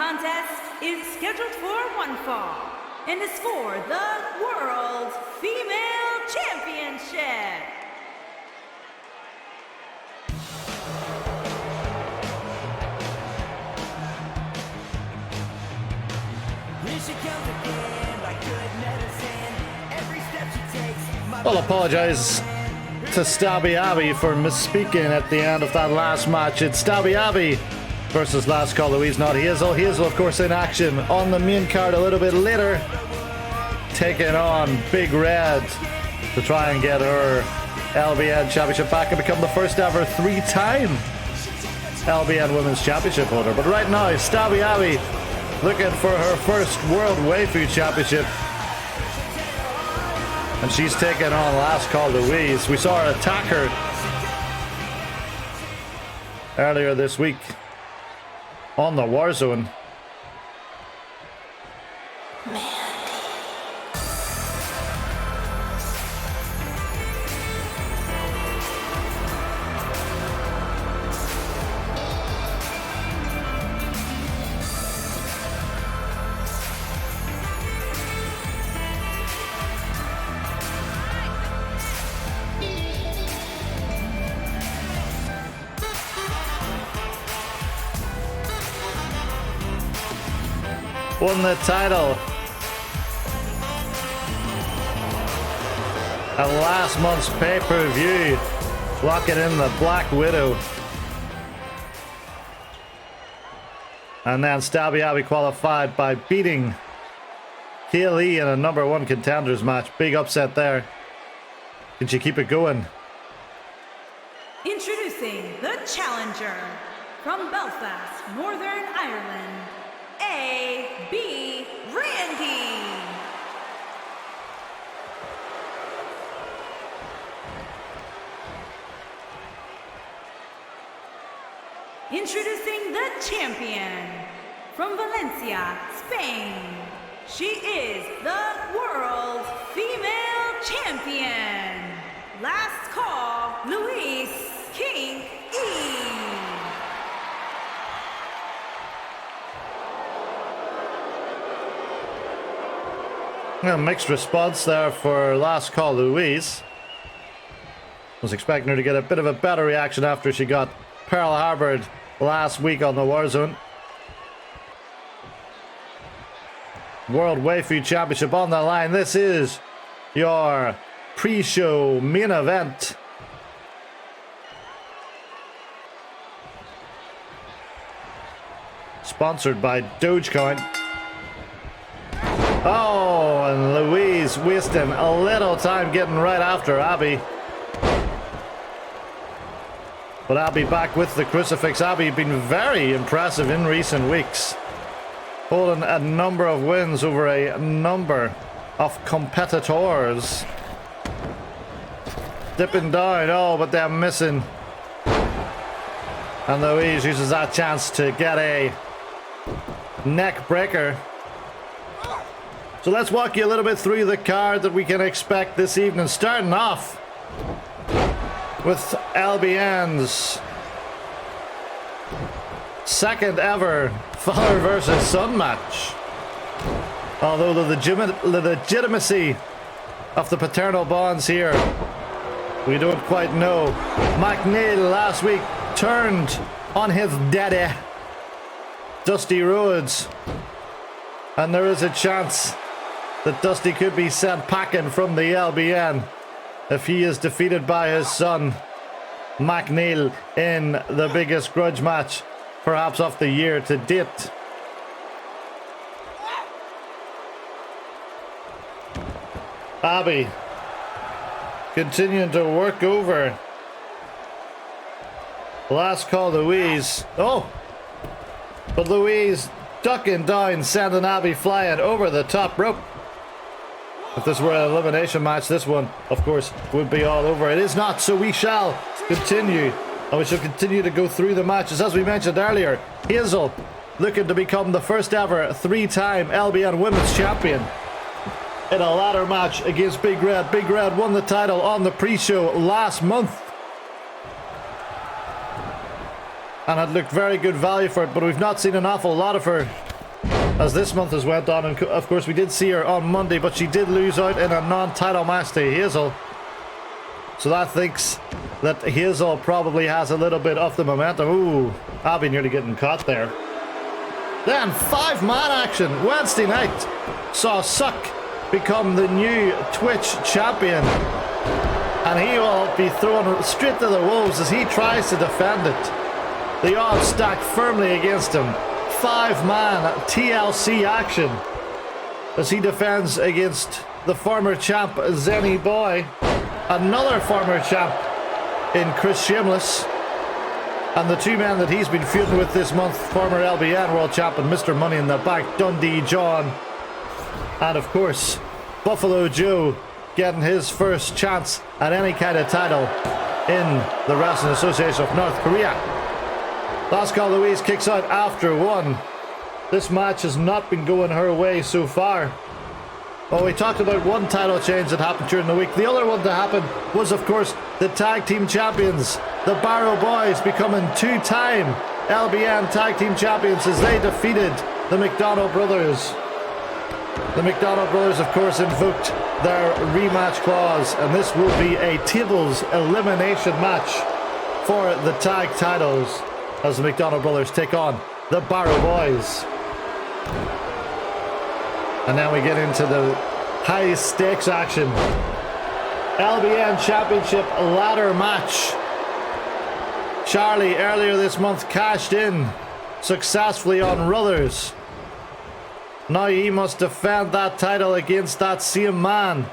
contest is scheduled for one fall and is for the World Female Championship. I'll apologise to Stabby Abby for misspeaking at the end of that last match. It's Stabby Abby versus Last Call Louise, not Hazel. Hazel, of course, in action on the main card a little bit later, taking on Big Red to try and get her LBN Championship back and become the first ever three-time LBN Women's Championship holder. But right now, Stabby Abby looking for her first World Waifu Championship. And she's taking on Last Call Louise. We saw her attack her earlier this week on the Warzone. Won the title at last month's pay-per-view, locking in the Black Widow. And then Stabby Abby qualified by beating TLC in a #1 contenders match. Big upset there. Can she keep it going? Introducing the challenger from Belfast, Northern Ireland, A.B. Randy. Introducing the champion from Valencia, Spain. She is the World Female Champion. Last Call, Louise King E. Well, mixed response there for Last Call Louise. Was expecting her to get a bit of a better reaction after she got Pearl Harbored last week on the Warzone. World Waifu Championship on the line. This is your pre-show main event. Sponsored by Dogecoin. Oh, and Louise wasting a little time getting right after Abby. But Abby back with the crucifix. Abby been very impressive in recent weeks, holding a number of wins over a number of competitors. Dipping down, oh, but they're missing. And Louise uses that chance to get a neck breaker. So let's walk you a little bit through the card that we can expect this evening. Starting off with LBN's second ever father versus son match. Although the legitimacy of the paternal bonds here, we don't quite know. McNeil last week turned on his daddy, Dusty Rhodes. And there is a chance that Dusty could be sent packing from the LBN if he is defeated by his son, McNeil, in the biggest grudge match, perhaps of the year to date. Abby continuing to work over Last Call Louise. Oh! But Louise ducking down, sending Abby flying over the top rope. If this were an elimination match, this one, of course, would be all over. It is not, so we shall continue. And we shall continue to go through the matches. As we mentioned earlier, Hazel looking to become the first ever three-time LBN Women's Champion in a ladder match against Big Red. Big Red won the title on the pre-show last month and had looked very good value for it, but we've not seen an awful lot of her as this month has went on, and of course we did see her on Monday, but she did lose out in a non-title match to Hazel. So that thinks that Hazel probably has a little bit of the momentum. Ooh, Abby nearly getting caught there. Then 5-man action Wednesday night saw Suck become the new Twitch champion, and he will be thrown straight to the wolves as he tries to defend it. The odds stacked firmly against him. 5-man TLC action as he defends against the former champ Zenny Boy, another former champ in Chris Shameless, and the two men that he's been feuding with this month, former LBN world champion Mr. Money in the Bank Dundee John, and of course Buffalo Joe getting his first chance at any kind of title in the Wrestling Association of North Korea. Last call Louise kicks out after 1. This match has not been going her way so far. Well, we talked about one title change that happened during the week. The other one that happened was, of course, the tag team champions. The Barrow Boys becoming 2-time LBN tag team champions as they defeated the McDonald Brothers. The McDonald Brothers, of course, invoked their rematch clause, and this will be a tables elimination match for the tag titles as the McDonald Brothers take on the Barrow Boys. And now we get into the high stakes action. LBN Championship ladder match. Charlie earlier this month cashed in successfully on Ruthers. Now he must defend that title against that same man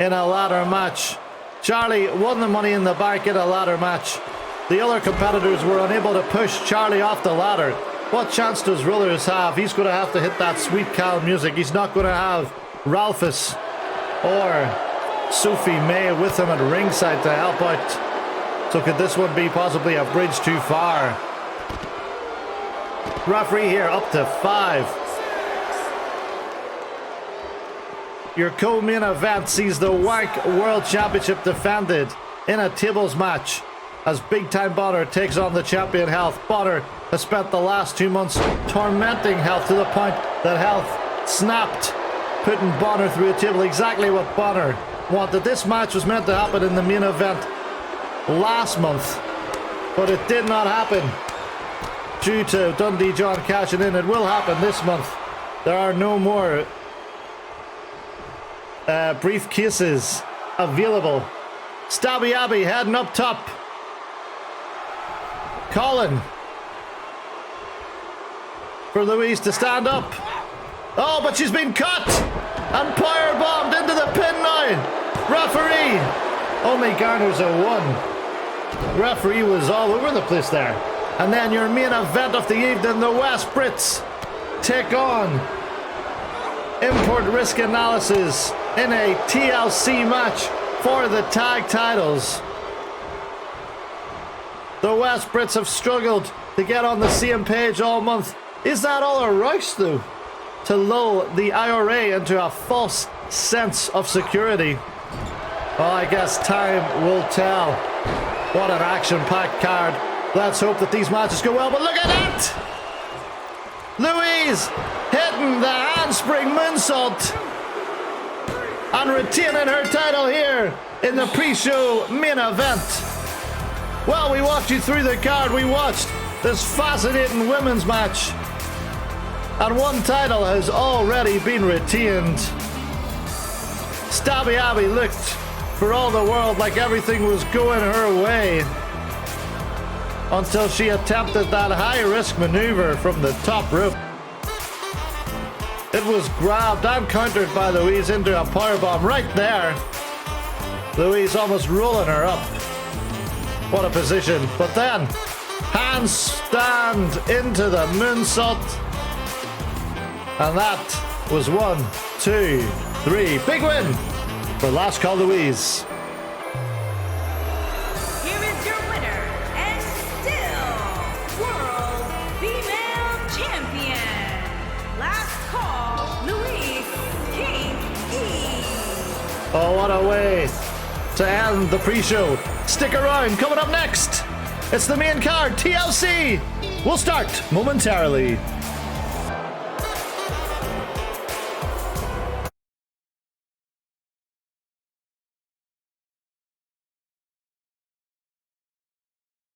in a ladder match. Charlie won the Money in the Bank in a ladder match. The other competitors were unable to push Charlie off the ladder. What chance does Ruthers have? He's going to have to hit that sweet cow music. He's not going to have Ralphus or Sophie May with him at ringside to help out. So could this one be possibly a bridge too far? Referee here up to 5. Your co-main event sees the Wank World Championship defended in a tables match as Big Time Bonner takes on the champion Health. Bonner has spent the last 2 months tormenting Health to the point that Health snapped, putting Bonner through a table. Exactly what Bonner wanted. This match was meant to happen in the main event last month, but it did not happen due to Dundee John cashing in. It will happen this month. There are no more briefcases available. Stabby Abby heading up top. Colin for Louise to stand up. Oh, but she's been cut and power bombed into the pin now. Referee only garners a 1. Referee was all over the place there. And then your main event of the evening, the West Brits take on Import Risk Analysis in a TLC match for the tag titles. The West Brits have struggled to get on the same page all month. Is that all a rush, though, to lull the IRA into a false sense of security? Well, I guess time will tell. What an action-packed card. Let's hope that these matches go well, but look at that! Louise hitting the handspring moonsault and retaining her title here in the pre-show main event. Well, we walked you through the card. We watched this fascinating women's match, and one title has already been retained. Stabby Abby looked for all the world like everything was going her way until she attempted that high-risk maneuver from the top rope. It was grabbed and countered by Louise into a powerbomb right there. Louise almost rolling her up. What a position. But then, handstand into the moonsault. And that was 1, 2, 3. Big win for Last Call Louise. Here is your winner, and still World Female Champion. Last call, Louise King E. Oh, what a way to end the pre-show. Stick around. Coming up next, it's the main card, TLC. We'll start momentarily.